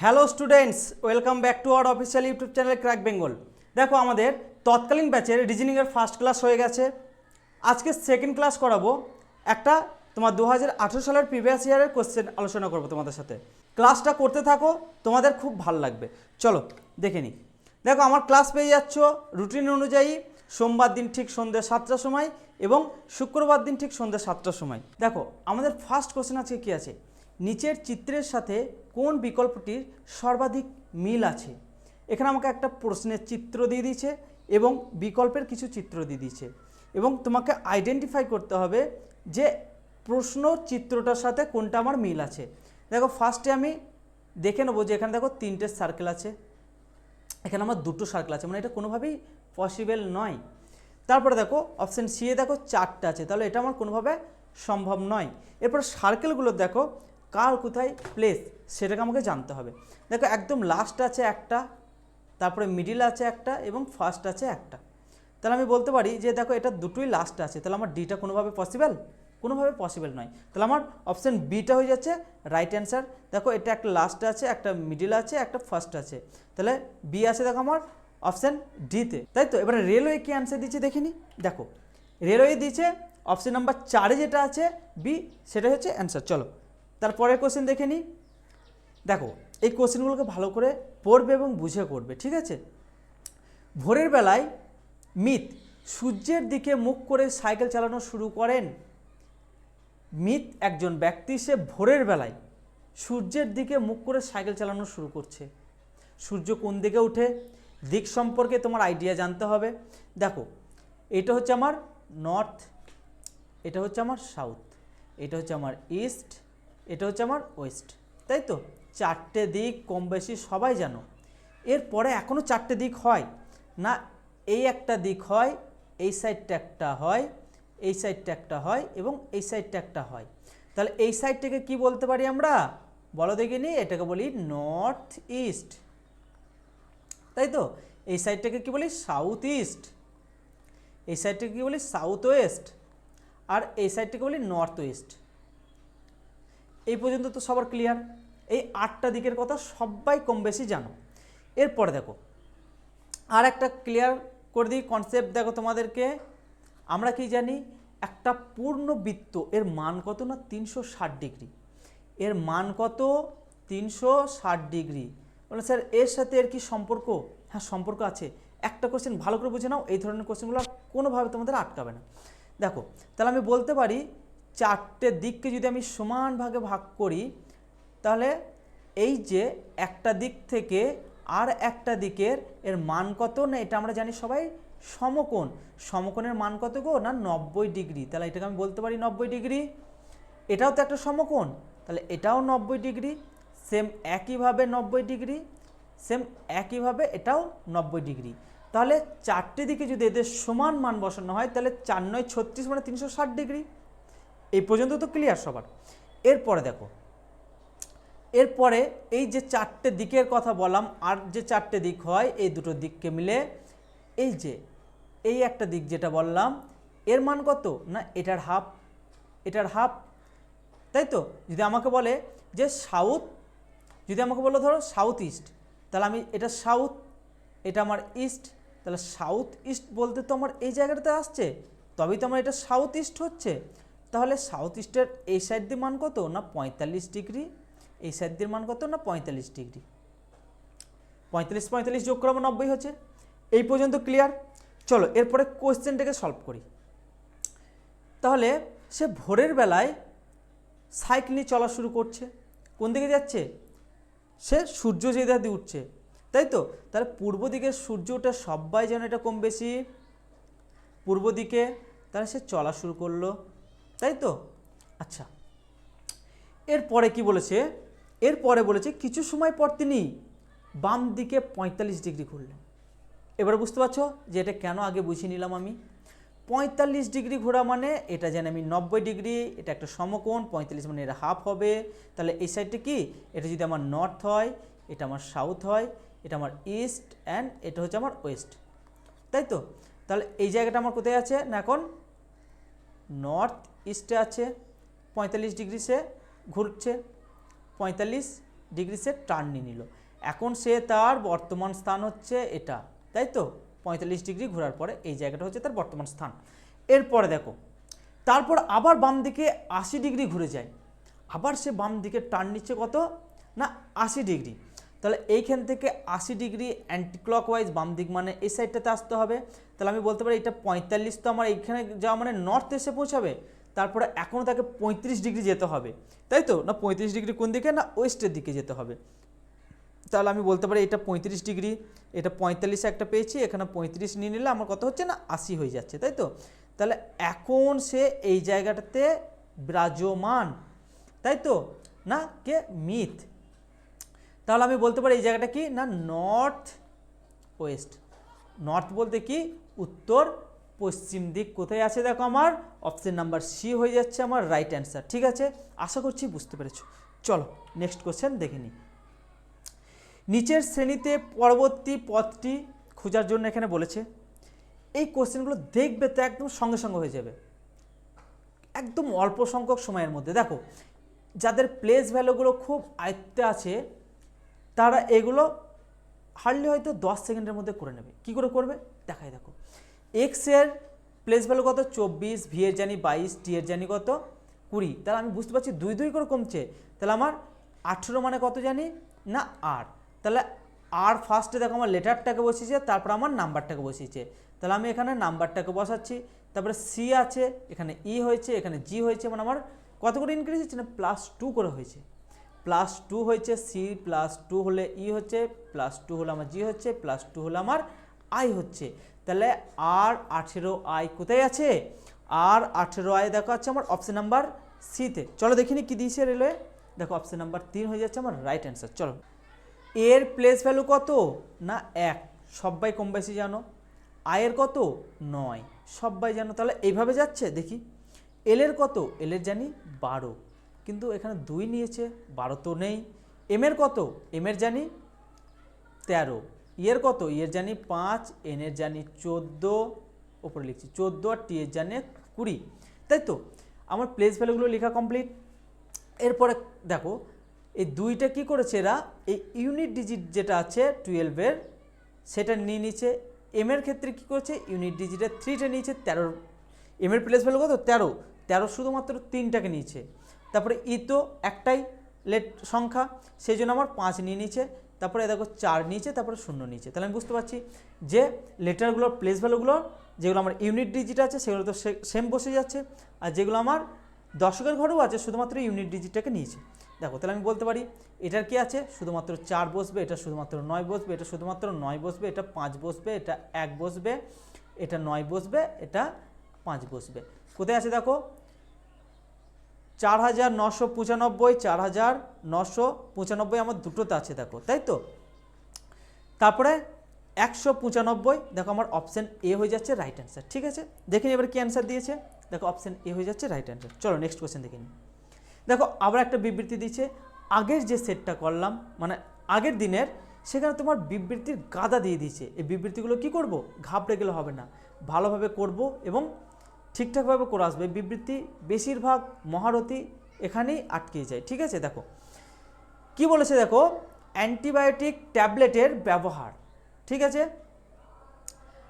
Hello students, welcome back to our official YouTube channel crack Bengal. দেখো, আমাদের তৎকালীন ব্যাচের রিজনিংয়ের ফার্স্ট ক্লাস হয়ে গেছে। আজকে সেকেন্ড ক্লাস করাবো। একটা তোমার 2018 সালের প্রিভিয়াস ইয়ারের কোশ্চেন আলোচনা করবো তোমাদের সাথে। ক্লাসটা করতে থাকো, তোমাদের খুব ভালো লাগবে। চলো দেখে নিই। দেখো, আমার ক্লাস পেয়ে যাচ্ছ রুটিন অনুযায়ী সোমবার দিন ঠিক সন্ধ্যে 7টার সময় এবং শুক্রবার দিন ঠিক সন্ধ্যে 7টার সময়। দেখো, আমাদের ফার্স্ট কোশ্চেন আজকে কী আছে, নিচের চিত্রের সাথে কোন বিকল্পটির সর্বাধিক মিল আছে। এখানে আমাকে একটা প্রশ্নের চিত্র দিয়ে দিয়েছে এবং বিকল্পের কিছু চিত্র দিয়ে দিয়েছে এবং তোমাকে আইডেন্টিফাই করতে হবে যে প্রশ্ন চিত্রটার সাথে কোনটা আমার মিল আছে। দেখো, ফার্স্টে আমি দেখে নেবো যে এখানে দেখো 3টে সার্কেল আছে, এখানে আমার 2টো সার্কেল আছে, মানে এটা কোনোভাবেই পসিবল নয়। তারপরে দেখো অপশান সি এ দেখো 4টে আছে, তাহলে এটা আমার কোনোভাবে সম্ভব নয়। এরপর সার্কেলগুলো দেখো কার কোথায় প্লেস সেটাকে আমাকে জানতে হবে। দেখো, একদম লাস্ট আছে একটা, তারপরে মিডিল আছে একটা এবং ফার্স্ট আছে একটা। তাহলে আমি বলতে পারি যে দেখো এটা দুটোই লাস্ট আছে, তাহলে আমার ডিটা কোনোভাবে পসিবল নয়। তাহলে আমার অপশান বিটা হয়ে যাচ্ছে রাইট অ্যান্সার। দেখো, এটা একটা লাস্ট আছে, একটা মিডিল আছে, একটা ফার্স্ট আছে, তাহলে বি আছে দেখো আমার অপশান ডিতে, তাই তো। এবারে রেলওয়ে কি অ্যান্সার দিচ্ছে দেখিনি। দেখো, রেলওয়ে দিয়েছে অপশান নাম্বার 4-এ যেটা আছে বি, সেটা হচ্ছে অ্যান্সার। চলো তারপরের কোশ্চেন দেখে নিই। দেখো, এই কোশ্চেনগুলোকে ভালো করে পড়বে এবং বুঝে করবে, ঠিক আছে। ভোরের বেলায় মিত সূর্যের দিকে মুখ করে সাইকেল চালানো শুরু করেন। মিত একজন ব্যক্তি, সে ভোরের বেলায় সূর্যের দিকে মুখ করে সাইকেল চালানো শুরু করছে। সূর্য কোন দিকে ওঠে, দিক সম্পর্কে তোমার আইডিয়া জানতে হবে। দেখো, এটা হচ্ছে আমার নর্থ, এটা হচ্ছে আমার সাউথ, এটা হচ্ছে আমার ইস্ট, এটা হচ্ছে আমার ওয়েস্ট, তাই তো। 4টে দিক কম বেশি সবাই জানো। এরপরে এখনও 4টে দিক হয় না, এই একটা দিক হয়, এই সাইডটা একটা হয়, এই সাইডটা একটা হয় এবং এই সাইডটা একটা হয়। তাহলে এই সাইডটাকে কি বলতে পারি আমরা, বলো দেখিনি। এটাকে বলি নর্থ ইস্ট, তাই তো। এই সাইডটাকে কি বলি, সাউথ ইস্ট। এই সাইডটাকে কি বলি, সাউথ ওয়েস্ট। আর এই সাইডটাকে বলি নর্থ ওয়েস্ট। এই পর্যন্ত তো সবার ক্লিয়ার। এই 8টা দিকের কথা সবাই কম বেশি জানো। এরপরে দেখো আর একটা ক্লিয়ার করে দিই কনসেপ্ট। দেখো তোমাদেরকে, আমরা কি জানি, একটা পূর্ণ বৃত্ত এর মান কত না 360 ডিগ্রি। এর মান কত 360 ডিগ্রি। বলে স্যার এর সাথে এর কি সম্পর্ক? হ্যাঁ, সম্পর্ক আছে। একটা কোশ্চেন ভালো করে বুঝে নাও, এই ধরনের কোশ্চেনগুলো কোনোভাবে তোমাদের আটকাবে না। দেখো, তাহলে আমি বলতে পারি 4টে দিককে যদি আমি সমান ভাগে ভাগ করি, তাহলে এই যে একটা দিক থেকে আর একটা দিকের এর মান কত না, এটা আমরা জানি সবাই সমকোণ। সমকোণের মান কত গো না 90 ডিগ্রি। তাহলে এটাকে আমি বলতে পারি 90 ডিগ্রি। এটাও তো একটা সমকোণ, তাহলে এটাও 90 ডিগ্রি। সেম একইভাবে 90 ডিগ্রি, সেম একইভাবে এটাও 90 ডিগ্রি। তাহলে 4টে দিকে যদি এদের সমান মান বসানো হয়, তাহলে 4 9 36 মানে 360 ডিগ্রি। এই পর্যন্ত তো ক্লিয়ার সবার। এরপরে দেখো, এরপরে এই যে 4টে দিকের কথা বললাম, আর যে 4টে দিক হয় এই দুটো দিককে মিলে এই যে এই একটা দিক যেটা বললাম, এর মান কত না এটার হাফ, এটার হাফ, তাই তো। যদি আমাকে বলে যে সাউথ, যদি আমাকে বলো ধরো সাউথ ইস্ট, তাহলে আমি এটা সাউথ, এটা আমার ইস্ট, তাহলে সাউথ ইস্ট বলতে তো আমার এই জায়গাটাতে আসছে, তবেই তো আমার এটা সাউথ ইস্ট হচ্ছে। তাহলে সাউথ ইস্টের এই সাইড দিয়ে মান কত না 45 ডিগ্রি, এই সাইড দিয়ে মান কত না 45 ডিগ্রি। 45 45 যোগ করে আমার 90 হচ্ছে। এই পর্যন্ত ক্লিয়ার। চলো এরপরে কোশ্চেনটাকে সলভ করি। তাহলে সে ভোরের বেলায় সাইকেল নিয়ে চলা শুরু করছে, কোন দিকে যাচ্ছে, সে সূর্য যে দিকে উঠছে, তাই তো। তাহলে পূর্ব দিকে সূর্য ওঠে, সবাই যেন এটা কম বেশি পূর্ব দিকে। তাহলে সে চলা শুরু করলো, তাই তো। আচ্ছা, এরপরে কি বলেছে, এরপরে বলেছে কিছু সময় পর তিনি বাম দিকে 45 ডিগ্রি ঘুরলেন। এবার বুঝতে পারছো যে এটা কেন আগে বুঝিয়ে নিলাম আমি। 45 ডিগ্রি ঘোরা মানে এটা জানি আমি 90 ডিগ্রি, এটা একটা সমকোণ, 45 মানে এটা হাফ হবে। তাহলে এই সাইডটা কি, এটা যদি আমার নর্থ হয়, এটা আমার সাউথ হয়, এটা আমার ইস্ট অ্যান্ড এটা হচ্ছে আমার ওয়েস্ট, তাই তো। তাহলে এই জায়গাটা আমার কোথায় আছে না, এখন নর্থ ইস্টে আছে। 45 ডিগ্রি সে ঘুরছে, 45 ডিগ্রি সে টার্ন নিয়ে নিল। এখন সে তার বর্তমান স্থান হচ্ছে এটা, তাই তো 45 ডিগ্রি ঘোরার পরে এই জায়গাটা হচ্ছে তার বর্তমান স্থান। এরপরে দেখো তারপর আবার বাম দিকে 80 ডিগ্রি ঘুরে যায়, আবার সে বাম দিকে টার্ন নিচ্ছে কত না 80 ডিগ্রি। তাহলে এইখান থেকে 80 ডিগ্রি অ্যান্টি ক্লকওয়াইজ বাম দিক মানে এই সাইডটাতে আসতে হবে। তাহলে আমি বলতে পারি এটা 45, তো আমার এইখানে যাওয়া মানে নর্থ এসে পৌঁছাবে, তারপরে এখনও তাকে 35 ডিগ্রি যেতে হবে, তাই তো না 35 ডিগ্রি কোন দিকে না ওয়েস্টের দিকে যেতে হবে। তাহলে আমি বলতে পারি এটা 35 ডিগ্রি, এটা 45 একটা পেয়েছি, এখানে 35 নিয়ে নিলে আমার কত হচ্ছে না 80 হয়ে যাচ্ছে, তাই তো। তাহলে এখন সে এই জায়গাটাতে বিরাজমান, তাই তো না কে মিথ। তাহলে আমি বলতে পারি এই জায়গাটা কি না নর্থ ওয়েস্ট। নর্থ বলতে কি উত্তর পশ্চিম দিক কোথায় আছে দেখো আমার অপশন নাম্বার সি হয়ে যাচ্ছে আমার রাইট অ্যান্সার। ঠিক আছে, আশা করছি বুঝতে পেরেছো। চলো নেক্সট কোশ্চেন দেখে নিই। নিচের শ্রেণীতে পরবর্তী পথটি খোঁজার জন্য এখানে বলেছে। এই কোশ্চেনগুলো দেখবে তো একদম সঙ্গে সঙ্গে হয়ে যাবে, একদম অল্প সংখ্যক সময়ের মধ্যে। দেখো যাদের প্লেস ভ্যালুগুলো খুব আয়ত্তে আছে তারা এগুলো হার্ডলি হয়তো 10 সেকেন্ডের মধ্যে করে নেবে। কি করে করবে দেখাই, দেখো এক্স এর প্লেস ভ্যালু কত 24, ভি এর জানি 22, টি এর জানি কত 20। তাহলে আমি বুঝতে পারছি 2 2 করে কমছে। তাহলে আমার 18 মানে কত জানি না আর। তাহলে আর ফার্স্টে দেখো আমার লেটারটাকে বসিয়েছে, তারপর আমার নাম্বারটাকে বসিয়েছে। তাহলে আমি এখানে নাম্বারটাকে বসাচ্ছি, তারপরে সি আছে, এখানে ই হয়েছে, এখানে জি হয়েছে, মানে আমার কত করে ইনক্রিজ হচ্ছে না +2 করে হয়েছে। +2 হয়েছে, সি +2 হলে ই হচ্ছে, +2 হলে আমার জি হচ্ছে, +2 হলে আমার আই হচ্ছে। তাহলে আর 18I কোথায় আছে? আর 18I দেখো আছে আমার অপশন নাম্বার সিতে। চলো দেখিনি কি দিয়েছে রেলওয়ে, দেখো অপশন নাম্বার 3 হয়ে যাচ্ছে আমার রাইট অ্যান্সার। চলো এর প্লেস ভ্যালু কত না 1, সবাই কম বেশি জানো। আয়ের কত 9, সবাই জানো। তাহলে এইভাবে যাচ্ছে দেখি। এল এর কত, এল এর জানি 12, কিন্তু এখানে 2 নিয়েছে, 12 তো নেই। এম এর কত, এম এর জানি 13, ইয়ের কত, ইয়ের জানি 5, এন এর জানি 14, ওপরে লিখছি 14, আর টি এর জানি 20, তাই তো। আমার প্লেস ভ্যালুগুলো লেখা কমপ্লিট। এরপরে দেখো এই 2টা কী করেছে এরা, এই ইউনিট ডিজিট যেটা আছে 12-এর সেটা নিয়ে নিচ্ছে। এম এর ক্ষেত্রে কী করেছে, ইউনিট ডিজিটের 3টা নিয়েছে, 13, এম এর প্লেস ভ্যালু কত 13 শুধুমাত্র 3টাকে নিয়েছে। তারপরে ই তো একটাই লেট সংখ্যা, সেই জন্য আমার 5 নিয়ে নিচ্ছে। তারপরে দেখো 4 নিয়েছে, তারপরে 0 নিয়েছে। তাহলে আমি বুঝতে পারছি যে লেটারগুলোর প্লেস ভ্যালুগুলো যেগুলো আমার ইউনিট ডিজিট আছে সেগুলো তো সেম বসে যাচ্ছে, আর যেগুলো আমার দশকের ঘরেও আছে শুধুমাত্র ইউনিট ডিজিটটাকে নিয়েছে। দেখো তাহলে আমি বলতে পারি এটার কি আছে শুধুমাত্র 4 বসবে, এটা শুধুমাত্র 9 বসবে, এটা শুধুমাত্র 9 বসবে, এটা 5 বসবে, এটা 1 বসবে, এটা 9 বসবে, এটা 5 বসবে। কোথায় আছে দেখো 4995, 4995 আমার দুটোতে আছে দেখো, তাই তো। তারপরে 195 দেখো আমার অপশান এ হয়ে যাচ্ছে রাইট অ্যান্সার। ঠিক আছে, দেখে নিই এবার কি অ্যান্সার দিয়েছে। দেখো অপশান এ হয়ে যাচ্ছে রাইট অ্যান্সার। চলো নেক্সট কোয়েশ্চেন দেখে নিই। দেখো আবার একটা বিবৃতি দিচ্ছে, আগের যে সেটটা করলাম মানে আগের দিনের, সেখানে তোমার বিবৃতির গাদা দিয়ে দিয়েছে। এই বিবৃতিগুলো কি করব, ঘাবড়ে গেলে হবে না, ভালোভাবে করব এবং ঠিকঠাকভাবে করে আসবে। বিবৃতি বেশিরভাগ মহারথী এখানেই আটকে যায়। ঠিক আছে, দেখো কি বলেছে, দেখো অ্যান্টিবায়োটিক ট্যাবলেটের ব্যবহার, ঠিক আছে,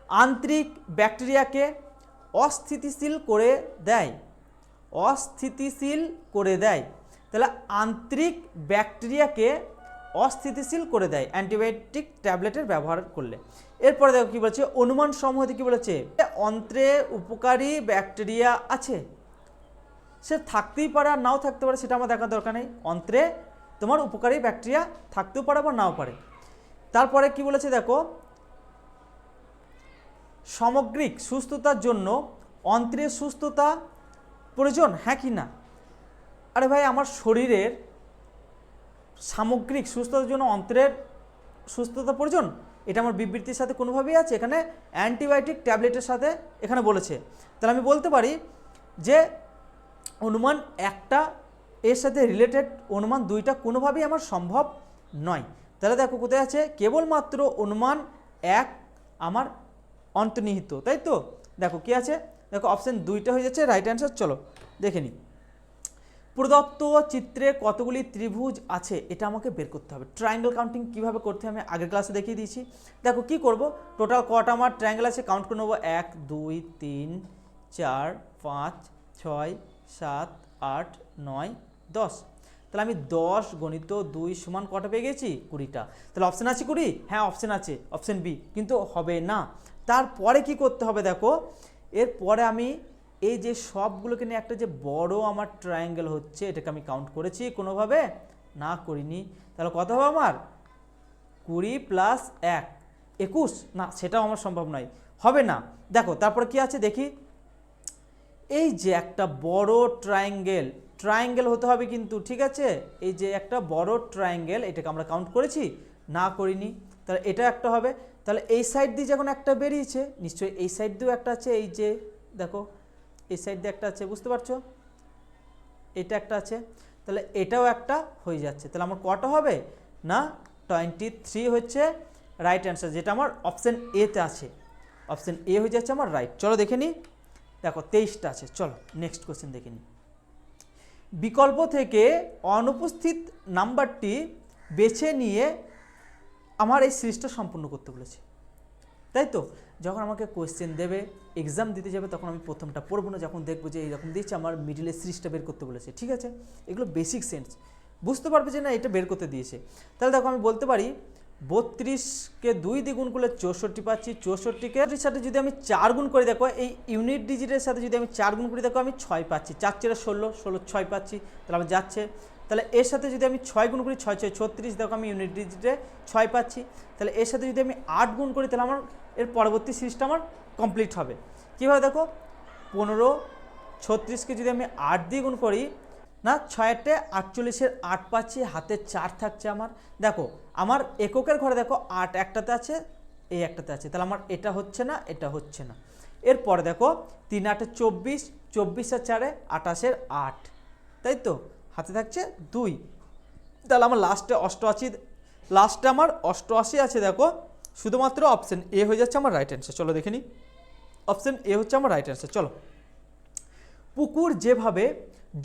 আন্তরিক ব্যাকটেরিয়াকে অস্থিতিশীল করে দেয়, অস্থিতিশীল করে দেয়। তাহলে আন্তরিক ব্যাকটেরিয়াকে অস্থিতিশীল করে দেয় অ্যান্টিবায়োটিক ট্যাবলেটের ব্যবহার করলে। এরপরে দেখো কী বলেছে, অনুমান সমূহ কী বলেছে, অন্ত্রে উপকারী ব্যাকটেরিয়া আছে, সে থাকতেই পারে আর নাও থাকতে পারে, সেটা আমার দেখার দরকার নেই। অন্ত্রে তোমার উপকারী ব্যাকটেরিয়া থাকতেও পারে বা নাও পারে। তারপরে কি বলেছে দেখো, সামগ্রিক সুস্থতার জন্য অন্ত্রের সুস্থতা প্রয়োজন, হ্যাঁ কি না। আরে ভাই আমার শরীরের সামগ্রিক সুস্থতার জন্য অন্ত্রের সুস্থতা প্রয়োজন, এটা আমার বিবৃতির সাথে কোনোভাবেই আছে, এখানে অ্যান্টিবায়োটিক ট্যাবলেটের সাথে এখানে বলেছে। তাহলে আমি বলতে পারি যে অনুমান একটা এর সাথে রিলেটেড, অনুমান 2টা কোনোভাবেই আমার সম্ভব নয়। তাহলে দেখো কোথায় আছে, কেবলমাত্র অনুমান 1 আমার অন্তর্নিহিত, তাই তো। দেখো কি আছে, দেখো অপশান 2টা হয়ে যাচ্ছে রাইট অ্যান্সার। চলো দেখে নিই। প্রদত্ত চিত্রে কতগুলি ত্রিভুজ আছে এটা আমাকে বের করতে হবে। ট্রায়াঙ্গেল কাউন্টিং কিভাবে করতে হবে আমি আগের ক্লাসে দেখিয়ে দিয়েছি। দেখো কি করব, টোটাল কটা আমার ট্রায়াঙ্গেল আছে কাউন্ট করে নেবো, 1 2 3 4 5 6 7 8 9 10। তাহলে আমি 10 গণিত 2 সমান কটা পেয়ে গেছি, 20টা। তাহলে অপশান আছে 20? হ্যাঁ অপশান আছে, অপশান বি, কিন্তু হবে না। তারপরে কি করতে হবে দেখো, এরপরে আমি এই যে সবগুলোকে নিয়ে একটা যে বড় আমার ট্রায়াঙ্গেল হচ্ছে এটাকে আমি কাউন্ট করেছি কোনোভাবে? না করিনি। তাহলে কত হবে আমার? 20 প্লাস 1 21। না সেটাও আমার সম্ভব নয়, হবে না। দেখো তারপরে কি আছে দেখি, এই যে একটা বড় ট্রায়াঙ্গেল হতে হবে কিন্তু, ঠিক আছে? এই যে একটা বড় ট্রায়াঙ্গেল এটাকে আমরা কাউন্ট করেছি? না করিনি। তাহলে এটা একটা হবে। তাহলে এই সাইড দিয়ে যখন একটা বেরিয়েছে নিশ্চয়ই এই সাইড দিয়েও একটা আছে, এই যে দেখো এই সাইড দিয়ে একটা আছে, বুঝতে পারছো? এটা একটা আছে, তাহলে এটাও একটা হয়ে যাচ্ছে। তাহলে আমার কটা হবে না 23 হচ্ছে রাইট অ্যান্সার, যেটা আমার অপশান এতে আছে। অপশান এ হয়ে যাচ্ছে আমার রাইট। চলো দেখে নিই, দেখো 23টা আছে। চলো নেক্সট কোশ্চেন দেখে নিই। বিকল্প থেকে অনুপস্থিত নাম্বারটি বেছে নিয়ে আমার এই সিরিজটা সম্পূর্ণ করতে বলেছে, তাই তো? যখন আমাকে কোয়েশ্চেন দেবে, এক্সাম দিতে যাবে, তখন আমি প্রথমটা পড়বো না, যখন দেখবো যে এইরকম দিচ্ছে আমার মিডিলের সিরিজটা বের করতে বলেছে, ঠিক আছে? এগুলো বেসিক সেন্স, বুঝতে পারবে যে না এটা বের করতে দিয়েছে। তাহলে দেখো আমি বলতে পারি 32কে 2 দিয়ে গুণ করলে 64 পাচ্ছি, 64কে এর সাথে যদি আমি 4 গুণ করে দেখো, এই ইউনিট ডিজিটের সাথে যদি আমি 4 গুণ করে দেখো আমি 6 পাচ্ছি, 4 4 16, 16 6 পাচ্ছি, তাহলে আমার যাচ্ছে। তাহলে এর সাথে যদি আমি 6 গুণ করি, 6 6 36, দেখো আমি ইউনিট ডিজিটে 6 পাচ্ছি। তাহলে এর সাথে যদি আমি 8 গুণ করি তাহলে আমার এর পরবর্তী সিরিজটা আমার কমপ্লিট হবে। কীভাবে দেখো, 15 36কে যদি আমি 8 দিয়ে গুণ করি, না 6 48-এর 8 পাচ্ছি, হাতে 4 থাকছে আমার। দেখো আমার এককের ঘরে দেখো 8 একটাতে আছে, এই একটাতে আছে, তাহলে আমার এটা হচ্ছে না, এটা হচ্ছে না। এরপরে দেখো 3 8 24, 24 আর 4 28-এর 8, তাই তো? হাতে থাকছে 2, তাহলে আমার লাস্টে 88, লাস্টে আমার 88 আছে। দেখো শুধুমাত্র অপশান এ হয়ে যাচ্ছে আমার রাইট অ্যান্সার। চলো দেখে নিই, অপশান এ হচ্ছে আমার রাইট অ্যান্সার। চলো, পুকুর যেভাবে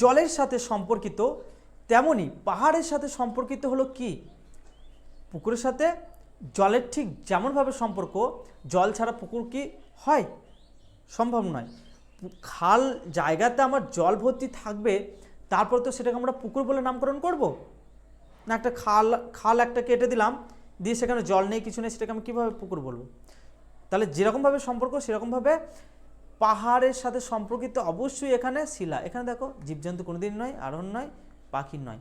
জলের সাথে সম্পর্কিত তেমনি পাহাড়ের সাথে সম্পর্কিত হলো কি? পুকুরের সাথে জলের ঠিক যেমনভাবে সম্পর্ক, জল ছাড়া পুকুর কি হয়? সম্ভব নয়। খাল জায়গাতে আমার জল ভর্তি থাকবে, তারপর তো সেটাকে আমরা পুকুর বলে নামকরণ করব না? একটা খাল একটা কেটে দিলাম, দিয়ে সেখানে জল নেই, কিছু নেই, সেটাকে আমি কীভাবে পুকুর বলবো? তাহলে যেরকমভাবে সম্পর্ক সেরকমভাবে পাহাড়ের সাথে সম্পর্কিত অবশ্যই এখানে শিলা। এখানে দেখো জীবজন্তু কোনোদিন নয়, আরোহণ নয়, পাখি নয়,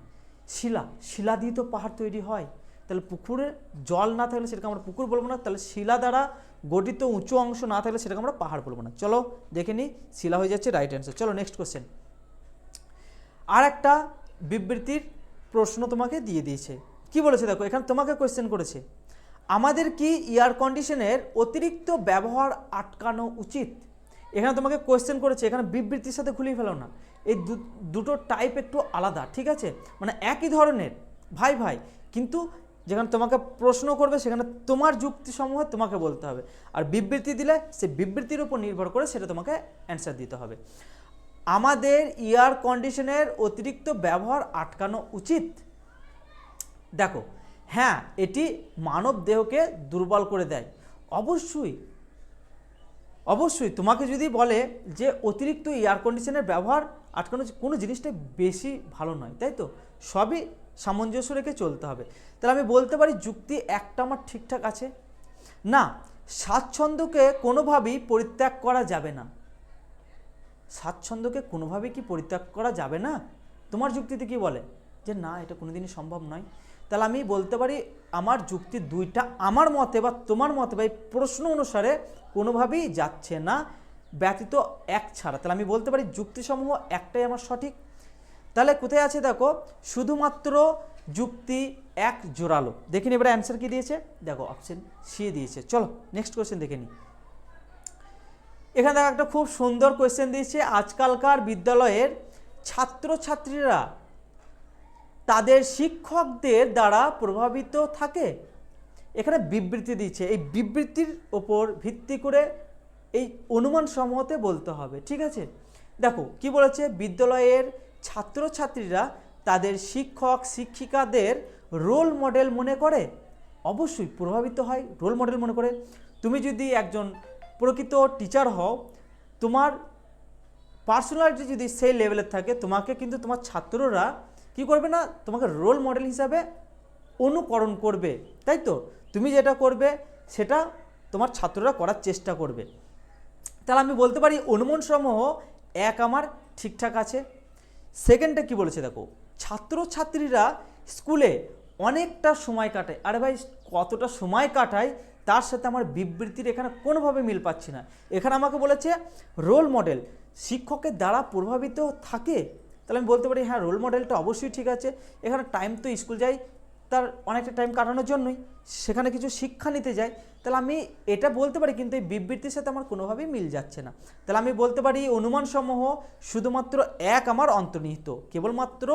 শিলা দিয়ে তো পাহাড় তৈরি হয়। তাহলে পুকুরে জল না থাকলে সেটাকে আমরা পুকুর বলবো না, তাহলে শিলা দ্বারা গঠিত উঁচু অংশ না থাকলে সেটাকে আমরা পাহাড় বলবো না। চলো দেখে নিই, শিলা হয়ে যাচ্ছে রাইট অ্যান্সার। চলো নেক্সট কোশ্চেন। আর একটা বিবৃতির প্রশ্ন তোমাকে দিয়ে দিয়েছে, কি বলেছে দেখো, এখানে তোমাকে কোয়েশ্চেন করেছে, আমাদের কি এয়ার কন্ডিশনের অতিরিক্ত ব্যবহার আটকানো উচিত? এখানে তোমাকে কোয়েশ্চেন করেছে, এখানে বিবৃতির সাথে খুলিয়ে ফেলো না, এই দুটো টাইপ একটু আলাদা, ঠিক আছে? মানে একই ধরনের ভাই, কিন্তু যেখানে তোমাকে প্রশ্ন করবে সেখানে তোমার যুক্তিসমূহ তোমাকে বলতে হবে, আর বিবৃতি দিলে সে বিবৃতির উপর নির্ভর করে সেটা তোমাকে অ্যান্সার দিতে হবে। আমাদের এয়ার কন্ডিশনের অতিরিক্ত ব্যবহার আটকানো উচিত। দেখো হ্যাঁ, এটি মানব দেহকে দুর্বল করে দেয়। অবশ্যই তোমাকে যদি বলে যে অতিরিক্ত এয়ার কন্ডিশনের ব্যবহার আটকানো, কোনো জিনিসটা বেশি ভালো নয়, তাই তো? সবই সামঞ্জস্য রেখে চলতে হবে। তাহলে আমি বলতে পারি যুক্তি একটা আমার ঠিকঠাক আছে। না, স্বাচ্ছন্দ্যকে কোনোভাবেই পরিত্যাগ করা যাবে না। স্বাচ্ছন্দ্যকে কোনোভাবেই কি পরিত্যাগ করা যাবে না? তোমার যুক্তিতে কি বলে যে না, এটা কোনোদিনই সম্ভব নয়। তাহলে আমি বলতে পারি আমার যুক্তি দুইটা আমার মতে বা তোমার মতে বা এই প্রশ্ন অনুসারে কোনোভাবেই যাচ্ছে না, ব্যতীত এক ছাড়া। তাহলে আমি বলতে পারি যুক্তিসমূহ একটাই আমার সঠিক। তাহলে কোথায় আছে দেখো, শুধুমাত্র যুক্তি এক জোরালো। দেখে নি এবারে অ্যান্সার কি দিয়েছে, দেখো অপশন সি দিয়েছে। চলো নেক্সট কোয়েশ্চেন দেখে নিই। এখানে দেখো একটা খুব সুন্দর কোয়েশ্চেন দিয়েছে, আজকালকার বিদ্যালয়ের ছাত্রছাত্রীরা তাদের শিক্ষকদের দ্বারা প্রভাবিত থাকে। এখানে বিবৃতি দিচ্ছে, এই বিবৃতির ওপর ভিত্তি করে এই অনুমান সমূহতে বলতে হবে, ঠিক আছে? দেখো কি বলেছে, বিদ্যালয়ের ছাত্রছাত্রীরা তাদের শিক্ষক শিক্ষিকাদের রোল মডেল মনে করে। অবশ্যই প্রভাবিত হয়, রোল মডেল মনে করে। তুমি যদি একজন প্রকৃত টিচার হও, তোমার পার্সোনালিটি যদি সেই লেভেলের থাকে, তোমাকে কিন্তু তোমার ছাত্ররা কি করবে না, তোমাকে রোল মডেল হিসাবে অনুকরণ করবে, তাই তো? তুমি যেটা করবে সেটা তোমার ছাত্ররা করার চেষ্টা করবে। তাহলে আমি বলতে পারি অনুমান সমূহ এক আমার ঠিকঠাক আছে। সেকেন্ডটা কি বলেছে দেখো, ছাত্রছাত্রীরা স্কুলে অনেকটা সময় কাটায়। আরে ভাই, কতটা সময় কাটায় তার সাথে আমার বিবৃতির এখানে কোনোভাবে মিল পাচ্ছি না। এখানে আমাকে বলেছে রোল মডেল শিক্ষকের দ্বারা প্রভাবিত থাকে। তাহলে আমি বলতে পারি হ্যাঁ, রোল মডেলটা অবশ্যই ঠিক আছে। এখানে টাইম তো স্কুল যাই তার অনেকটা টাইম কাটানোর জন্যই, সেখানে কিছু শিক্ষা নিতে যাই। তাহলে আমি এটা বলতে পারি, কিন্তু এই বিবৃতির সাথে আমার কোনোভাবেই মিল যাচ্ছে না। তাহলে আমি বলতে পারি অনুমানসমূহ শুধুমাত্র এক আমার অন্তর্নিহিত, কেবলমাত্র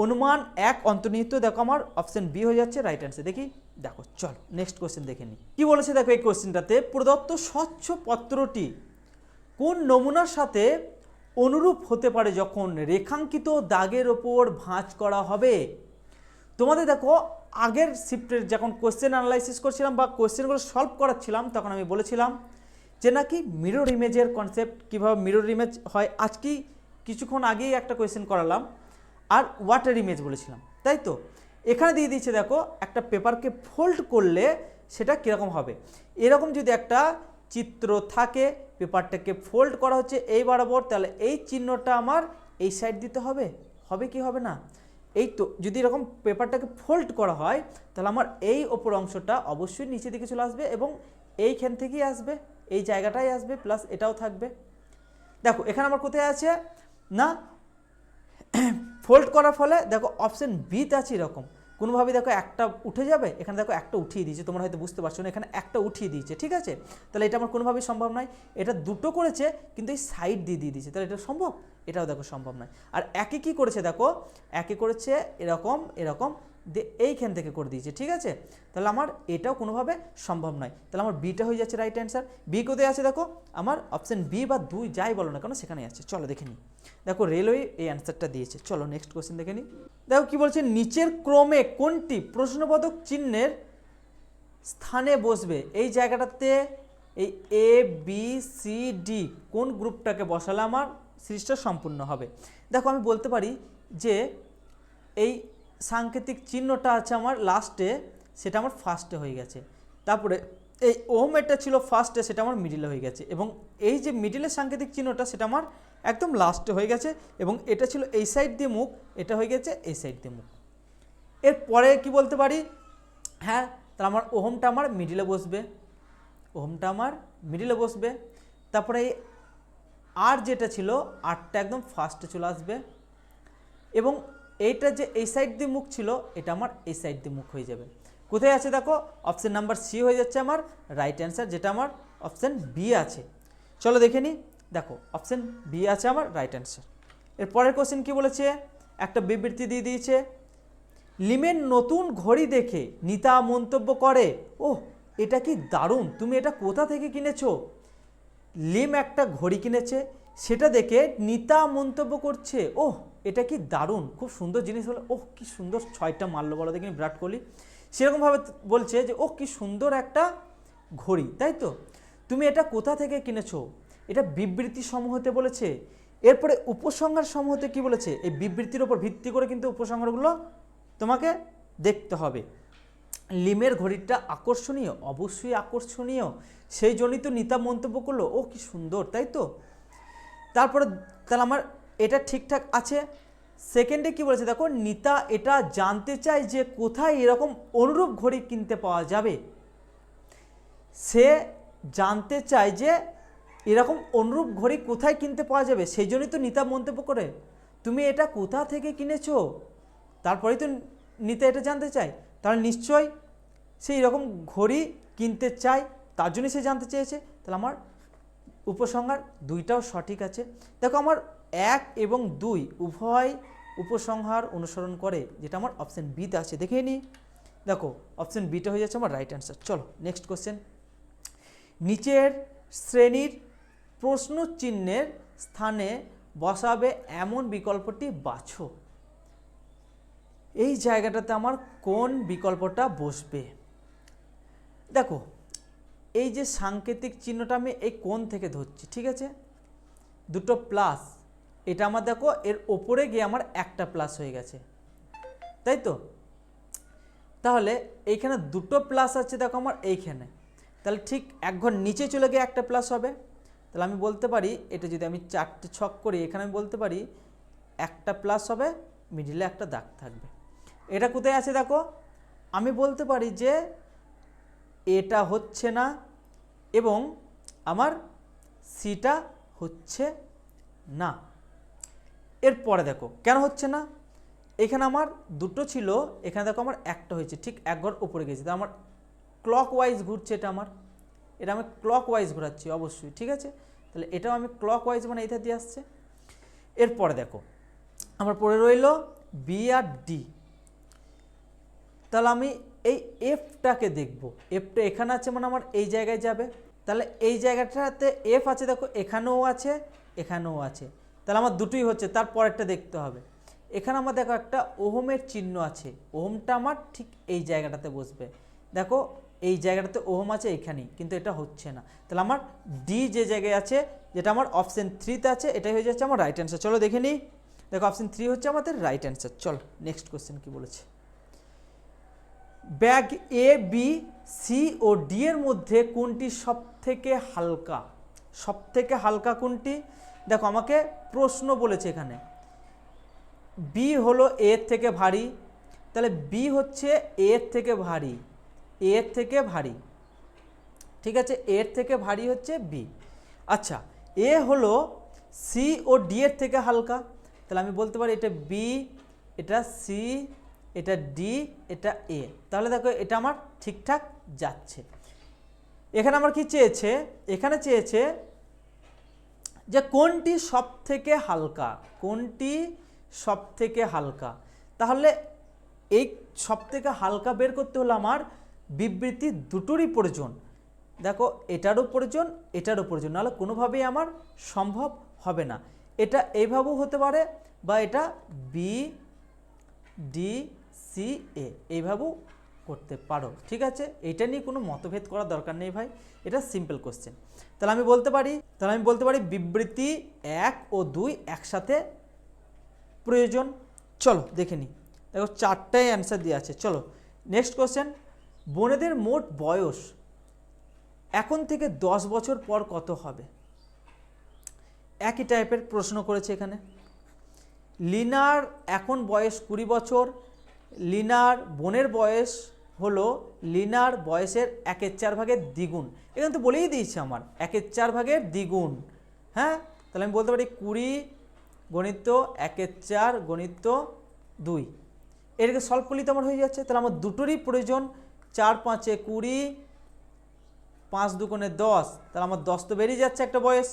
অনুমান এক অন্তর্নিহিত। দেখো আমার অপশন বি হয়ে যাচ্ছে রাইট অ্যান্সার। দেখি, দেখো চলো নেক্সট কোশ্চেন দেখে নিই কি বলেছে। দেখো এই কোশ্চেনটাতে প্রদত্ত স্বচ্ছ পত্রটি কোন নমুনার সাথে অনুরূপ হতে পারে যখন রেখাঙ্কিত দাগের ওপর ভাঁজ করা হবে। তোমাদের দেখো আগের শিফটের যখন কোশ্চেন অ্যানালাইসিস করছিলাম বা কোশ্চেনগুলো সলভ করাচ্ছিলাম, তখন আমি বলেছিলাম যে নাকি মিরর ইমেজের কনসেপ্ট, কীভাবে মিরর ইমেজ হয়। আজকেই কিছুক্ষণ আগেই একটা কোয়েশ্চেন করালাম, আর ওয়াটার ইমেজ বলেছিলাম, তাই তো? এখানে দিয়ে দিচ্ছে দেখো, একটা পেপারকে ফোল্ড করলে সেটা কীরকম হবে। এরকম যদি একটা চিত্র থাকে, পেপারটাকে ফোল্ড করা হচ্ছে এই বরাবর, তাহলে এই চিহ্নটা আমার এই সাইড দিতে হবে, হবে কি হবে না? এই তো, যদি এরকম পেপারটাকে ফোল্ড করা হয় তাহলে আমার এই ওপর অংশটা অবশ্যই নিচের দিকে চলে আসবে এবং এইখান থেকেই আসবে, এই জায়গাটাই আসবে, প্লাস এটাও থাকবে। দেখো এখানে আমার কোথায় আছে না, ফোল্ড করার ফলে দেখো অপশন বিতে আছে এরকম কোনোভাবে। দেখো একটা উঠে যাবে, এখানে দেখো একটা উঠিয়ে দিয়েছে, তোমরা হয়তো বুঝতে পারছো না, এখানে একটা উঠিয়ে দিয়েছে, ঠিক আছে? তাহলে এটা আমার কোনোভাবেই সম্ভব নয়। এটা দুটো করেছে কিন্তু এই সাইড দিয়ে দিয়েছে, তাহলে এটা সম্ভব? এটাও দেখো সম্ভব নয়। আর একে কি করেছে দেখো, একে করেছে এরকম এরকম দিয়ে এইখান থেকে করে দিয়েছে, ঠিক আছে? তাহলে আমার এটাও কোনোভাবে সম্ভব নয়। তাহলে আমার বিটা হয়ে যাচ্ছে রাইট অ্যান্সার। বি কোথায় আছে দেখো, আমার অপশন বি বা দুই যাই বলো না কেন সেখানে আছে। চলো দেখে নিই। দেখো রেলওয়ে এই অ্যান্সারটা দিয়েছে। চলো নেক্সট কোশ্চেন দেখে নিই। দেখো কি বলছে, নিচের ক্রমে কোনটি প্রশ্নবোধক চিহ্নের স্থানে বসবে। এই জায়গাটাতে এই এ বি সি ডি কোন গ্রুপটাকে বসালে আমার সিরিজটা সম্পূর্ণ হবে। দেখো আমি বলতে পারি যে এই সাংকেতিক চিহ্নটা আছে আমার লাস্টে, সেটা আমার ফার্স্টে হয়ে গেছে। তারপরে এই ওম এটা ছিল ফার্স্টে, সেটা আমার মিডিলে হয়ে গেছে। এবং এই যে মিডিলের সাংকেতিক চিহ্নটা সেটা আমার একদম লাস্টে হয়ে গেছে। এবং এটা ছিল এই সাইড দিয়ে মুখ, এটা হয়ে গেছে এই সাইড দিয়ে মুখ। এরপরে কি বলতে পারি, হ্যাঁ তাহলে আমার ওহমটা আমার মিডিলে বসবে, ওহমটা আমার মিডিলে বসবে। তারপরে এই আর যেটা ছিল আরটা একদম ফার্স্টে চলে আসবে। এবং এইটা যে এই সাইড দিয়ে মুখ ছিল, এটা আমার এই সাইড দিয়ে মুখ হয়ে যাবে। কোথায় আছে দেখো, অপশন নাম্বার সি হয়ে যাচ্ছে আমার রাইট অ্যান্সার, যেটা আমার অপশন বি আছে। চলো দেখে নিই। দেখো অপশন বি আছে আমার রাইট অ্যান্সার। এর পরের কোশ্চেন কি বলেছে, একটা বিবৃতি দিয়ে দিয়েছে। লিমের নতুন ঘড়ি দেখে নিতা মন্তব্য করে, ওহ এটা কি দারুণ, তুমি এটা কোথা থেকে কিনেছো। লিম একটা ঘড়ি কিনেছে, সেটা দেখে নিতা মন্তব্য করছে, ওহ এটা কি দারুণ, খুব সুন্দর জিনিস হলো, ওহ কি সুন্দর 6টা মারলো বলো দেখিনি বিরাট কোহলি। সেরকমভাবে বলছে যে ওহ কি সুন্দর একটা ঘড়ি, তাই তো? তুমি এটা কোথা থেকে কিনেছো, এটা বিবৃতি সমূহতে বলেছে। এরপরে উপসংহার সমূহতে কি বলেছে, এই বিবৃতির উপর ভিত্তি করে কিন্তু উপসংহারগুলো তোমাকে দেখতে হবে। লিমের ঘড়িটা আকর্ষণীয়, অবশ্যই আকর্ষণীয়, সেই জন্যই তো নিতা মন্তব্য করলো, ও কি সুন্দর, তাই তো? তারপরে তাহলে আমার এটা ঠিকঠাক আছে। সেকেন্ডে কি বলেছে দেখো, নিতা এটা জানতে চায় যে কোথায় এরকম অনুরূপ ঘড়ি কিনতে পাওয়া যাবে। সে জানতে চায় যে এরকম অনুরূপ ঘড়ি কোথায় কিনতে পাওয়া যাবে, সেই জন্যই তো নিতা মন্তব্য করে তুমি এটা কোথা থেকে কিনেছো। তারপরেই তো নিতা এটা জানতে চায়, তাহলে নিশ্চয়ই সে এরকম ঘড়ি কিনতে চায়, তার জন্যই সে জানতে চেয়েছে। তাহলে আমার উপসংহার দুইটাও সঠিক আছে। দেখো আমার 1 এবং 2 উভয় উপসংহার অনুসরণ করে, যেটা আমার অপশন বিতে আছে। দেখে নিই। দেখো অপশন বিটা হয়ে যাচ্ছে আমার রাইট অ্যান্সার। চলো নেক্সট কোশ্চেন। নিচের শ্রেণীর প্রশ্ন চিহ্নের স্থানে বসাবে এমন বিকল্পটি বাছো। এই জায়গাটাতে আমার কোন বিকল্পটা বসবে? দেখো এই যে সাংকেতিক চিহ্নটা আমি এই কোণ থেকে ধরছি, ঠিক আছে, দুটো প্লাস, এটা আমার দেখো এর ওপরে গিয়ে আমার একটা প্লাস হয়ে গেছে, তাই তো? তাহলে এইখানে দুটো প্লাস আছে দেখো আমার এইখানে, তাহলে ঠিক এক ঘর নিচে চলে গিয়ে একটা প্লাস হবে। তাহলে আমি বলতে পারি এটা যদি আমি 4টে ছক করি, এখানে আমি বলতে পারি একটা প্লাস হবে, মিডিলে একটা দাগ থাকবে। এটা কোথায় আছে দেখো, আমি বলতে পারি যে এটা হচ্ছে না এবং আমার সিটা হচ্ছে না। এরপরে দেখো কেন হচ্ছে না, এখানে আমার দুটো ছিল, এখানে দেখো আমার একটা হয়েছে, ঠিক এক ঘর উপরে গেছে, তো আমার ক্লক ওয়াইজ ঘুরছে, এটা আমি ক্লক ওয়াইজ ঘোরাচ্ছি অবশ্যই, ঠিক আছে। তাহলে এটাও আমি ক্লক ওয়াইজ মানে এইটা দিয়ে আসছে। এরপরে দেখো আমার পড়ে রইল বি আর ডি। তাহলে আমি এই এফটাকে দেখব, এফটা এখানে আছে মানে আমার এই জায়গায় যাবে। তাহলে এই জায়গাটাতে এফ আছে দেখো, এখানেও আছে এখানেও আছে, তাহলে আমার দুটোই হচ্ছে, তারপরেরটা দেখতে হবে। এখানে আমার দেখো একটা ওহমের চিহ্ন আছে, ওহমটা আমার ঠিক এই জায়গাটাতে বসবে। দেখো এই জায়গাটাতে ওহম আছে এখানেই, কিন্তু এটা হচ্ছে না। তাহলে আমার ডি যে জায়গায় আছে, যেটা আমার অপশন 3তে আছে, এটাই হয়ে যাচ্ছে আমার রাইট অ্যান্সার। চলো দেখে নিই, দেখো অপশন 3 হচ্ছে আমাদের রাইট অ্যান্সার। চলো নেক্সট কোশ্চেন কি বলেছে। ব্যাগ এ, বি, সি ও ডি এর মধ্যে কোনটি সবথেকে হালকা? সবথেকে হালকা কোনটি? দেখো আমাকে প্রশ্ন বলেছে এখানে, বি হলো এ এর থেকে ভারী, তাহলে বি হচ্ছে এ এর থেকে ভারী, এ এর থেকে ভারী, ঠিক আছে, এ এর থেকে ভারী হচ্ছে বি। আচ্ছা এ হলো সি ও ডি এর থেকে হালকা, তাহলে আমি বলতে পারি এটা বি, এটা সি, এটা ডি, এটা এ। তাহলে দেখো এটা আমার ঠিকঠাক যাচ্ছে। এখানে আমার কি চেয়েছে, এখানে চেয়েছে যে কোনটি সবথেকে হালকা, কোনটি সবথেকে হালকা। তাহলে এই সবথেকে হালকা বের করতে হলে আমার বিবৃতি দুটোরই প্রয়োজন। দেখো এটারও প্রয়োজন, এটারও প্রয়োজন, নাহলে কোনোভাবেই আমার সম্ভব হবে না। এটা এইভাবেও হতে পারে, বা এটা বি ডি সি এ এইভাবেও করতে পারো, ঠিক আছে। এটা নিয়ে কোনো মতভেদ করার দরকার নেই ভাই, এটা সিম্পল কোশ্চেন। তাহলে আমি বলতে পারি বিবৃতি 1 ও 2 একসাথে প্রয়োজন। চলো দেখে নিই, দেখো 4টাই অ্যান্সার দিয়ে আছে। চলো নেক্সট কোশ্চেন, বোনেদের মোট বয়স এখন থেকে 10 বছর পর কত হবে? একই টাইপের প্রশ্ন করেছে এখানে। লিনার এখন বয়স 20 বছর, লিনার বোনের বয়স হলো লিনার বয়সের 1/4 ভাগের দ্বিগুণ। এখানে তো বলেই দিয়েছে আমার 1/4 ভাগের দ্বিগুণ, হ্যাঁ। তাহলে আমি বলতে পারি 20 গণিত 1/4 গণিত 2, এটাকে সলভ করলেই তো আমার হয়ে যাচ্ছে। তাহলে আমার দুটোরই প্রয়োজন, 4 5 20, 5 2 10, তাহলে আমার 10 তো বেরিয়ে যাচ্ছে একটা বয়স।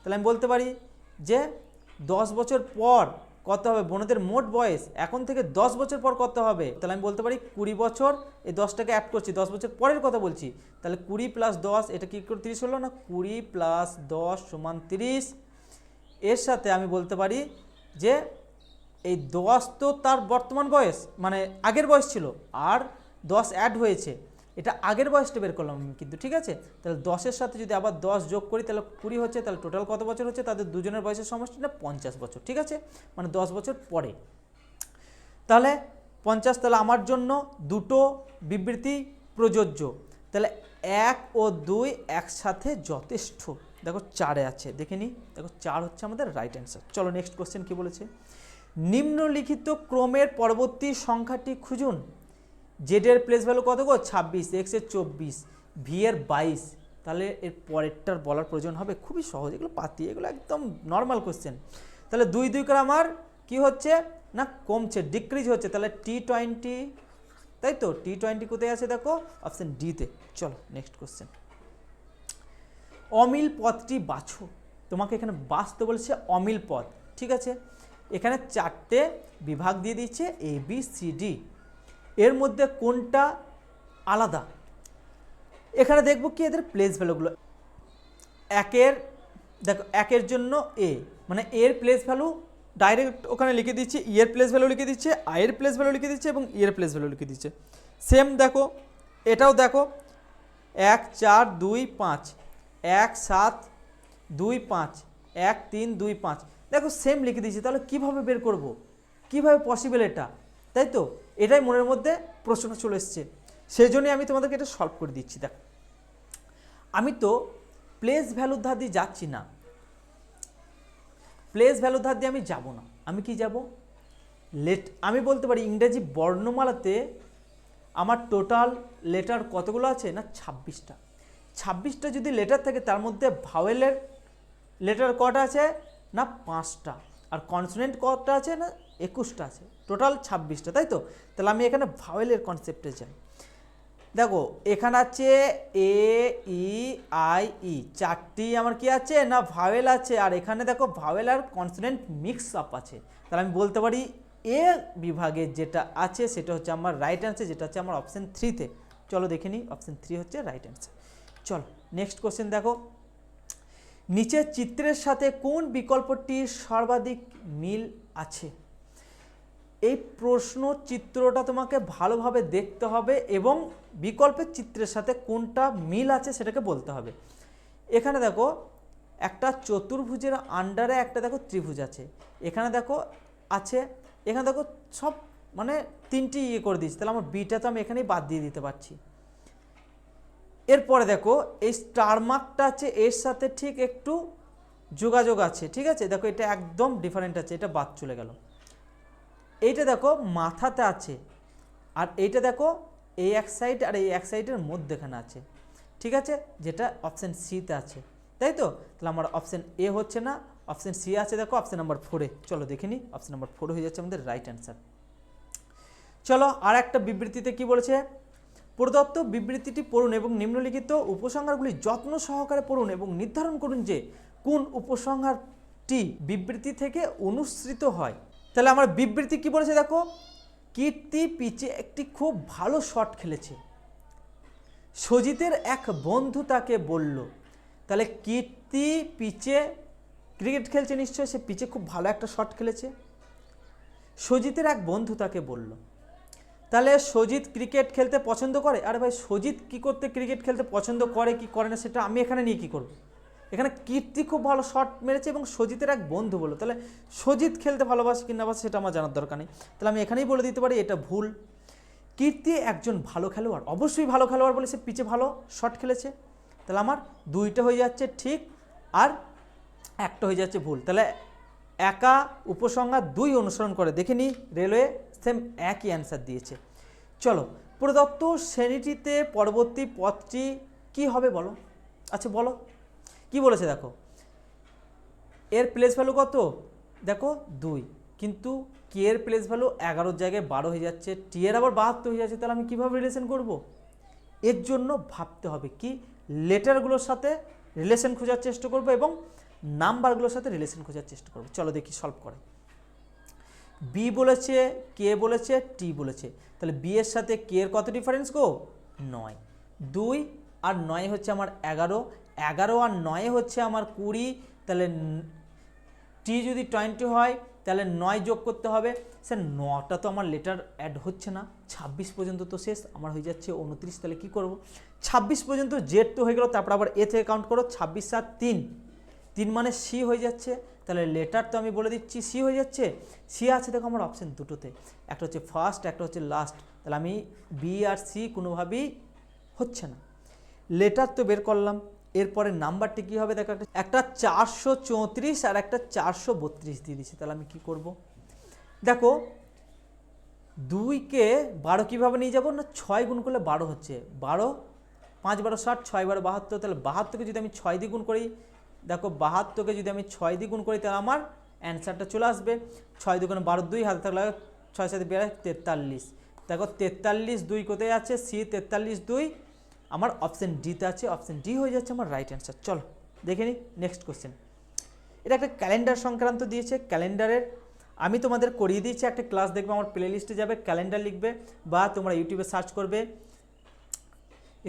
তাহলে আমি বলতে পারি যে 10 বছর পর কত হবে বোনদের মোট বয়স, এখন থেকে 10 বছর পর কত হবে? তাহলে আমি বলতে পারি 20 বছর, এই 10টাকে অ্যাড করছি, 10 বছর পরের কথা বলছি, তাহলে 20 + 10, এটা কি করে 30 হলো না, 20 + 10 = 30। এর সাথে আমি বলতে পারি যে এই 10 তো তার বর্তমান বয়স, মানে আগের বয়স ছিল, আর 10 অ্যাড হয়েছে, এটা আগের বয়সটা বের করলাম আমি কিন্তু, ঠিক আছে। তাহলে 10-এর সাথে যদি আবার 10 যোগ করি তাহলে 20 হচ্ছে, তাহলে টোটাল কত বছর হচ্ছে? তাদের দুজনের বয়সের সমষ্টিটা 50 বছর, ঠিক আছে, মানে 10 বছর পরে। তাহলে 50, তাহলে আমার জন্য দুটো বিবৃতি প্রযোজ্য, তাহলে 1 ও 2 একসাথে যথেষ্ট। দেখো 4-এ আছে, দেখে নিই, দেখো 4 হচ্ছে আমাদের রাইট অ্যান্সার। চলো নেক্সট কোশ্চেন কি বলেছে, নিম্নলিখিত ক্রমের পরবর্তী সংখ্যাটি খুঁজুন। জেড এর প্লেস ভ্যালু কত গো? 26, এক্স এর 24, ভি এর 22। তাহলে এর পরেরটার বলার প্রয়োজন হবে, খুবই সহজ, এগুলো পাতি, এগুলো একদম নর্মাল কোশ্চেন। তাহলে 2 2 করে আমার কি হচ্ছে না, কমছে, ডিক্রিজ হচ্ছে, তাহলে T20, তাই তো। T20 কোথায় আছে দেখো, অপশন ডিতে। চলো নেক্সট কোশ্চেন, অমিল পদটি বাছো। তোমাকে এখানে বাছতে বলছে অমিল পদ, ঠিক আছে। এখানে 4টে বিভাগ দিয়ে দিচ্ছে এ বি সি ডি, এর মধ্যে কোনটা আলাদা? এখানে দেখব কি এদের প্লেস ভ্যালুগুলো, 1-এর দেখো একের জন্য এ, মানে এর প্লেস ভ্যালু ডাইরেক্ট ওখানে লিখে দিচ্ছি, ই এর প্লেস ভ্যালু লিখে দিচ্ছে, আই এর প্লেস ভ্যালু লিখে দিচ্ছে এবং ই এর প্লেস ভ্যালু লিখে দিচ্ছে। সেম দেখো এটাও দেখো 1 4 2 5, 1 7 2 5, 1 3 2 5, দেখো সেম লিখে দিচ্ছি। তাহলে কিভাবে বের করব, কিভাবে পসিবল এটা, তাই তো? এটাই মনের মধ্যে প্রশ্ন চলে এসছে, সেই জন্যই আমি তোমাদেরকে এটা সলভ করে দিচ্ছি। দেখো আমি তো প্লেস ভ্যালুর ধার দিয়ে যাচ্ছি না, প্লেস ভ্যালুর ধার দিয়ে আমি যাব না, আমি কি যাব, আমি বলতে পারি ইংরেজি বর্ণমালাতে আমার টোটাল লেটার কতগুলো আছে না 26টা। 26টা যদি লেটার থাকে তার মধ্যে ভাওয়েলের লেটার কটা আছে না 5টা, আর কনসোনেন্ট কটা আছে না 21টা আছে, টোটাল 26টা, তাই তো? তাহলে আমি এখানে ভাওয়েলের কনসেপ্টে যাই। দেখো এখানে আছে এ ই আই ই, চারটি আমার কি আছে না ভাওয়েল আছে, আর এখানে দেখো ভাওয়েল আর কনসোনেন্ট মিক্স আপ আছে। তাহলে আমি বলতে পারি এ বিভাগে যেটা আছে সেটা হচ্ছে আমার রাইট অ্যান্সার, যেটা হচ্ছে আমার অপশান 3-তে। চলো দেখে নিই, অপশান 3 হচ্ছে রাইট অ্যান্সার। চলো নেক্সট কোশ্চেন দেখো, নিচের চিত্রের সাথে কোন বিকল্পটির সর্বাধিক মিল আছে? এই প্রশ্ন চিত্রটা তোমাকে ভালোভাবে দেখতে হবে এবং বিকল্পের চিত্রের সাথে কোনটা মিল আছে সেটাকে বলতে হবে। এখানে দেখো একটা চতুর্ভুজের আন্ডারে একটা দেখো ত্রিভুজ আছে, এখানে দেখো আছে, এখানে দেখো সব মানে তিনটি ইয়ে করে দিয়েছি, তাহলে আমার বিটা তো আমি এখানেই বাদ দিয়ে দিতে পারছি। এরপরে দেখো এই স্টার মার্কটা আছে, এর সাথে ঠিক একটু যোগাযোগ আছে, ঠিক আছে? দেখো এটা একদম ডিফারেন্ট আছে, এটা বাদ চলে গেল। এইটা দেখো মাথাতে আছে, আর এইটা দেখো এই এক সাইড আর এই এক সাইডের মধ্যেখানে আছে, ঠিক আছে? যেটা অপশান সিতে আছে, তাই তো? তাহলে আমার অপশান এ হচ্ছে না, অপশান সি আছে দেখো অপশান নাম্বার 4-এ। চলো দেখে নিই, অপশান নাম্বার 4 হয়ে যাচ্ছে আমাদের রাইট অ্যান্সার। চলো আর একটা বিবৃতিতে কি বলেছে, প্রদত্ত বিবৃতিটি পড়ুন এবং নিম্নলিখিত উপসংহারগুলি যত্ন সহকারে পড়ুন এবং নির্ধারণ করুন যে কোন উপসংহারটি বিবৃতি থেকে অনুসৃত হয়। তাহলে আমার বিবৃতি কি বলেছে দেখো, কীর্তি পিচে একটি খুব ভালো শট খেলেছে, সজিতের এক বন্ধু তাকে বলল। তাহলে কীর্তি পিচে ক্রিকেট খেলছে, নিশ্চয় সে পিচে খুব ভালো একটা শট খেলেছে, সজিতের এক বন্ধু তাকে বলল। তাহলে সজিত ক্রিকেট খেলতে পছন্দ করে, আরে ভাই সজিত কি করতে ক্রিকেট খেলতে পছন্দ করে কি করে না সেটা আমি এখানে নিয়ে কি করব? এখানে কীর্তি খুব ভালো শট মেরেছে এবং সজিতের এক বন্ধু বলল, তাহলে সজিত খেলতে ভালোবাসে কি না বাসে সেটা আমার জানার দরকার নেই, তাহলে আমি এখানেই বলে দিতে পারি এটা ভুল। কীর্তি একজন ভালো খেলোয়াড়, অবশ্যই ভালো খেলোয়াড় বলে সে পিচে ভালো শট খেলেছে, তাহলে আমার দুইটা হয়ে যাচ্ছে ঠিক আর একটা হয়ে যাচ্ছে ভুল। তাহলে একা উপসংহার 2 অনুসরণ করে, দেখে নিই রেলওয়ে সেম একই অ্যান্সার দিয়েছে। চলো প্রদত্ত শ্রেণীটিতে পরবর্তী পদটি কি হবে বলো, আচ্ছা বলো কি বলেছে। দেখো এর প্লেস ভ্যালু কত, দেখো 2, কিন্তু কে এর প্লেস ভ্যালু 11 জায়গায় 12 হয়ে যাচ্ছে, টি এর আবার 72 হয়ে যাচ্ছে, তাহলে আমি কীভাবে রিলেশন করব? এর জন্য ভাবতে হবে কি লেটারগুলোর সাথে রিলেশন খোঁজার চেষ্টা করব এবং নাম্বারগুলোর সাথে রিলেশন খোঁজার চেষ্টা করব। চলো দেখি সলভ করে। বি বলেছে, কে বলেছে, টি বলেছে, তাহলে বি এর সাথে কে এর কত ডিফারেন্স গো 9, 2 আর 9 হচ্ছে আমার 11, 11 আর 9 হচ্ছে আমার 20, তাহলে টি যদি 20 হয় তাহলে 9 যোগ করতে হবে, স্যার 9টা তো আমার লেটার অ্যাড হচ্ছে না, 26 পর্যন্ত তো শেষ, আমার হয়ে যাচ্ছে 29, তাহলে কি করব 26 পর্যন্ত জেড তো হয়ে গেল, তারপর আবার এ থেকে কাউন্ট করো, 26 আর 3, 3 মানে সি হয়ে যাচ্ছে, তাহলে লেটার তো আমি বলে দিচ্ছি সি হয়ে যাচ্ছে। সি আছে দেখো আমার অপশান দুটোতে, একটা হচ্ছে ফার্স্ট একটা হচ্ছে লাস্ট, তাহলে আমি বি আর সি কোনোভাবেই হচ্ছে না। লেটার তো বের করলাম, এরপরে নাম্বারটি কী হবে দেখো, একটা 434 আর একটা 432 দিয়ে দিচ্ছে, তাহলে আমি কি করব? দেখো 2কে 12 কীভাবে নিয়ে যাব না, 6 গুণ করলে 12 হচ্ছে, 12 5 12 60, 6 12 72, তাহলে 72কে যদি আমি 6 দিয়ে গুণ করি, দেখো 72কে যদি আমি 6 দিয়ে গুণ করি তাহলে আমার অ্যান্সারটা চলে আসবে, 6 দুগুণে 12, 2 হাতে থাকলে 6 7 43, দেখো 43 2 কোথায় আছে, সি 43 2 আমার অপশান ডিতে আছে, অপশান ডি হয়ে যাচ্ছে আমার রাইট অ্যান্সার। চলো দেখে নিই নেক্সট কোশ্চেন। এটা একটা ক্যালেন্ডার সংক্রান্ত দিয়েছে, ক্যালেন্ডারের আমি তোমাদের করিয়ে দিয়েছি, একটা ক্লাস দেখবে আমার প্লে লিস্টে যাবে, ক্যালেন্ডার লিখবে বা তোমরা ইউটিউবে সার্চ করবে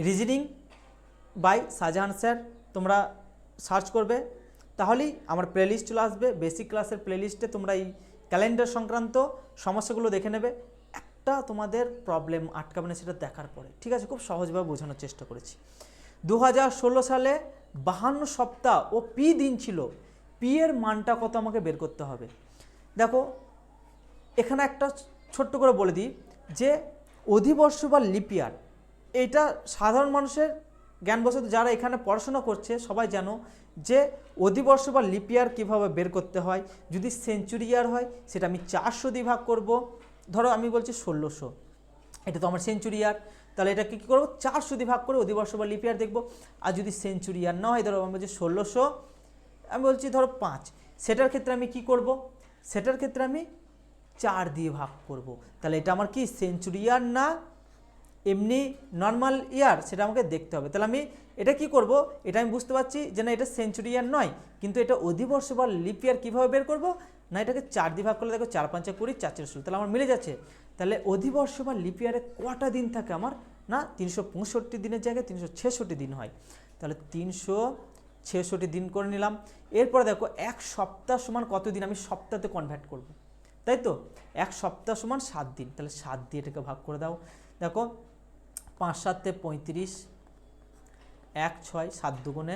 রিজনিং বাই শাহজাহান স্যার, তোমরা সার্চ করবে, তাহলেই আমার প্লেলিস্ট চলে আসবে। বেসিক ক্লাসের প্লেলিস্টে তোমরা এই ক্যালেন্ডার সংক্রান্ত সমস্যাগুলো দেখে নেবে। একটা তোমাদের প্রবলেম আটকাবে না সেটা দেখার পরে, ঠিক আছে? খুব সহজভাবে বোঝানোর চেষ্টা করেছি। 2016 সালে 52 সপ্তাহ ও পি দিন ছিল। পি এর মানটা কত আমাকে বের করতে হবে। দেখো এখানে একটা ছোট্ট করে বলে দিই যে অধিবর্ষ বা লিপিয়ার, এটা সাধারণ মানুষের জ্ঞানবশত যারা এখানে পড়াশোনা করছে সবাই জানো যে অধিবর্ষ বা লিপিয়ার কীভাবে বের করতে হয়। যদি সেঞ্চুরি ইয়ার হয় সেটা আমি 400 দিয়ে ভাগ করব। ধরো আমি বলছি 1600, এটা তো আমার সেঞ্চুরি ইয়ার, তাহলে এটাকে কী করবো 400 দিয়ে ভাগ করে অধিবর্ষ বা লিপিয়ার দেখব। আর যদি সেঞ্চুরি ইয়ার না হয়, ধরো আমি বলছি 1600, আমি বলছি ধরো 5, সেটার ক্ষেত্রে আমি কি করব, সেটার ক্ষেত্রে আমি 4 দিয়ে ভাগ করব। তাহলে এটা আমার কি সেঞ্চুরি ইয়ার না এমনি নর্মাল ইয়ার, সেটা আমাকে দেখতে হবে। তাহলে আমি এটা কি করব, এটা আমি বুঝতে পারছি যে না এটা সেঞ্চুরি ইয়ার নয়, কিন্তু এটা অধিবর্ষ বা লিপ ইয়ার কীভাবে বের করব না, এটাকে 4 দিয়ে ভাগ করলে দেখো 4 5 20, 4 4 16, তাহলে আমার মিলে যাচ্ছে। তাহলে অধিবর্ষ বা লিপ ইয়ারে কটা দিন থাকে আমার, না 365 দিনের জায়গায় 366 দিন হয়। তাহলে 366 দিন করে নিলাম। এরপরে দেখো এক সপ্তাহ সমান কত দিন, আমি সপ্তাহে কনভার্ট করব, তাই তো? এক সপ্তাহ সমান 7 দিন, তাহলে 7 দিয়ে এটাকে ভাগ করে দাও। দেখো 5 7 35, 1 6, 7 দুগুণে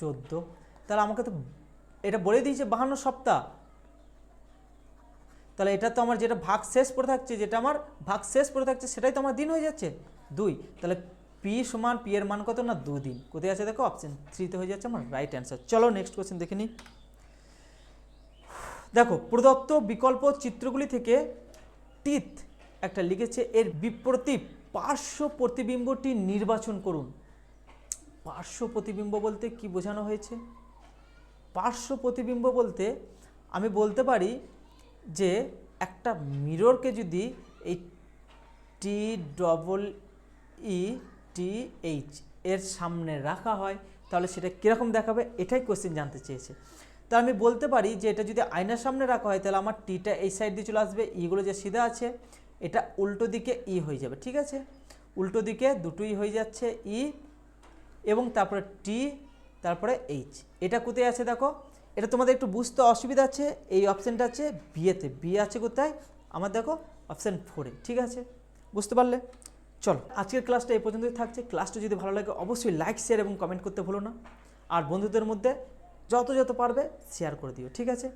14, তাহলে আমাকে তো এটা বলে দিয়েছে 52 সপ্তাহ। তাহলে এটা তো আমার যেটা ভাগ শেষ পড়ে থাকছে, যেটা আমার ভাগ শেষ পড়ে থাকছে সেটাই তো আমার দিন হয়ে যাচ্ছে 2। তাহলে পি সমান পি এর মান কত, না 2 দিন। কোথায় আছে দেখো অপশন 3তে হয়ে যাচ্ছে আমার রাইট অ্যান্সার। চলো নেক্সট কোয়েশ্চেন দেখে নিই। দেখো প্রদত্ত বিকল্প চিত্রগুলি থেকে টিথ একটা লিখেছে, এর বিপরীত পার্শ্ব প্রতিবিম্বটি নির্বাচন করুন। পার্শ্ব প্রতিবিম্ব বলতে কি বোঝানো হয়েছে? পার্শ্ব প্রতিবিম্ব বলতে আমি বলতে পারি যে একটা মিররকে যদি এই TEETH এর সামনে রাখা হয় তাহলে সেটা কীরকম দেখাবে, এটাই কোশ্চেন জানতে চেয়েছে। তা আমি বলতে পারি যে এটা যদি আয়নার সামনে রাখা হয় তাহলে আমার টিটা এই সাইড দিয়ে চলে আসবে, ইগুলো যে সিধা আছে এটা উল্টো দিকে ই হয়ে যাবে, ঠিক আছে? উল্টো দিকে দুটোই হয়ে যাচ্ছে ই এবং তারপরে টি, তারপরে এইচ। এটা কোথায় আছে দেখো, এটা তোমাদের একটু বুঝতে অসুবিধা আছে। এই অপশানটা আছে বিয়েতে, বিয়ে আছে কোথায় আমার দেখো অপশান 4-এ, ঠিক আছে? বুঝতে পারলে? চলো আজকের ক্লাসটা এই পর্যন্তই থাকছে। ক্লাসটা যদি ভালো লাগে অবশ্যই লাইক শেয়ার এবং কমেন্ট করতে ভুলো না। আর বন্ধুদের মধ্যে যত পারবে শেয়ার করে দিও, ঠিক আছে?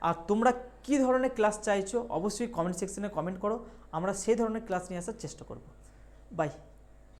আর তোমরা কী ধরনের ক্লাস চাইছো অবশ্যই কমেন্ট সেকশনে কমেন্ট করো, আমরা সেই ধরনের ক্লাস নিয়ে আসার চেষ্টা করব। বাই।